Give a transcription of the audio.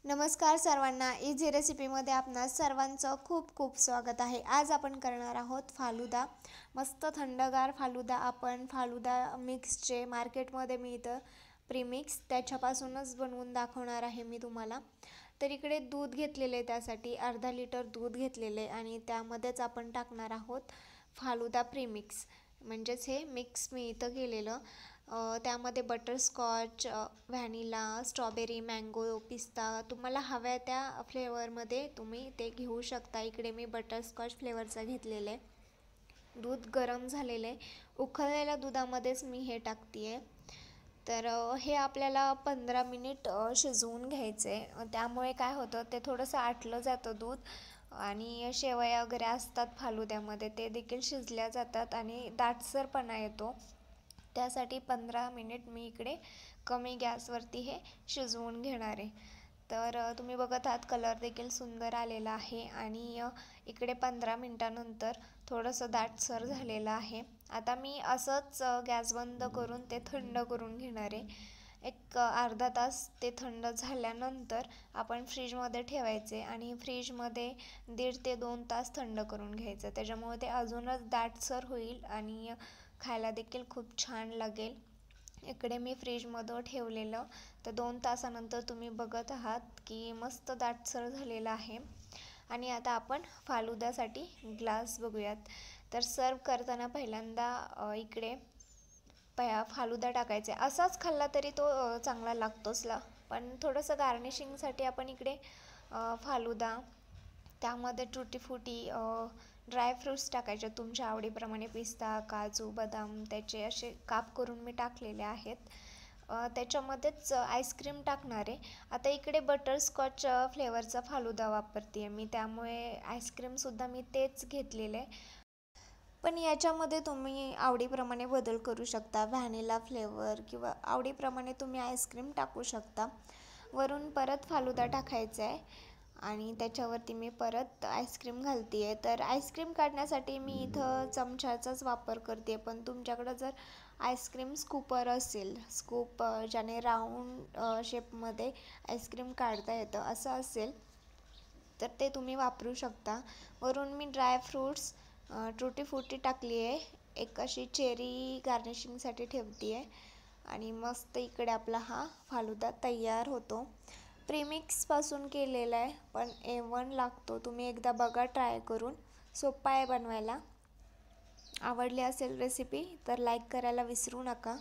नमस्कार सर्वांना, इझी रेसिपीमध्ये आपणा सर्वांचं खूप खूप स्वागत आहे। आज आपण करणार आहोत फालुदा। मस्त थंडगार फालुदा। आपण फालुदा मिक्सचे मार्केटमध्ये मिळतं प्रीमिक्स, त्याच्यापासूनच बनवून दाखवणार आहे मी तुम्हाला। तर इकडे दूध घेतलेले, त्यासाठी अर्धा लिटर दूध घेतलेले आणि त्यामध्येच आपण टाकणार आहोत फालुदा प्रीमिक्स, म्हणजेच हे मिक्स मिळतं केलेलं। त्यामध्ये बटरस्कॉच, व्हॅनिला, स्ट्रॉबेरी, मँगो, पिस्ता तुम्हाला हव्या त्या फ्लेवरमध्ये तुम्ही ते घेऊ शकता। इकडे मी बटरस्कॉच फ्लेवरचा घेतलेला आहे। दूध गरम झालेले, उकळलेल्या दुधामध्येच मी हे टाकते। तर हे आपल्याला 15 मिनिट शिजवून घ्यायचे। त्यामुळे काय होतं, ते थोडंसं आटलं जातं दूध आणि शेवया वगैरे असतात फालुद्यामध्ये, ते देखील शिजल्या जातात आणि दाटसरपणा येतो। त्यासाठी 15 मिनिट मी इकडे कमी गॅसवरती हे शिजवून घेणार आहे। तर तुम्ही बघत आहात, कलर देखील सुंदर आलेला आहे आणि इकडे 15 मिनिटानंतर थोडंसं दाटसर झालेलं आहे। आता मी असंच गॅस बंद करून ते थंड करून घेणार आहे। एक अर्धा तास ते थंड झाल्यानंतर आपण फ्रीजमध्ये ठेवायचे आणि फ्रीजमध्ये 1.5 ते 2 तास थंड करून घ्यायचं। त्याच्यामुळे ते अजूनच दाटसर होईल आणि खायला देखील खूप छान लागेल। इकडे मी फ्रीजमध्ये ठेवलेलं, तर 2 तासानंतर तुम्ही बघत आहात की मस्त दाटसर झालेलं आहे। आणि आता आपण फालुद्यासाठी ग्लास बघूयात। तर सर्व करताना पहिल्यांदा इकडे फालुदा टाकायचे। असाच खाल्ला तरी तो चांगला लागतोच पण थोडंसं गार्निशिंगसाठी आपण इकडे फालुदा, त्यामध्ये टुटी फ्रुटी, ड्रायफ्रूट्स टाकायचे तुमच्या आवडीप्रमाणे, पिस्ता, काजू, बदाम त्याचे असे काप करून मी टाकलेले आहेत। त्याच्यामध्येच आईस्क्रीम टाकणार आहे। आता इकडे बटरस्कॉच फ्लेवरचा फालुदा वापरते आहे मी, त्यामुळे आईस्क्रीमसुद्धा मी तेच घेतलेले आहे। पण याच्यामध्ये तुम्ही आवडीप्रमाणे बदल करू शकता, व्हॅनिला फ्लेवर किंवा आवडीप्रमाणे तुम्ही आईस्क्रीम टाकू शकता। वरून परत फालुदा टाकायचा आहे आणि त्याच्यावरती मी परत आईस्क्रीम घालते आहे। तर आईस्क्रीम काढण्यासाठी मी इथं चमच्याचाच वापर करते, पण तुमच्याकडं जर आईस्क्रीम स्कूपर असेल, स्कूप ज्याने राऊंड शेपमध्ये आईस्क्रीम काढता येतं असं असेल, तर ते तुम्ही वापरू शकता। वरून मी ड्रायफ्रूट्स, टुटी फ्रुटी टाकली आहे, एक अशी चेरी गार्निशिंगसाठी ठेवते आहे आणि मस्त इकडे आपला हा फालुदा तयार होतो। प्रीमिक्सपासून केलेला आहे, पण A1 लागतो। तुम्ही एकदा बघा ट्राय करून, सोपा आहे बनवायला। आवडली असेल रेसिपी तर लाईक करायला विसरू नका।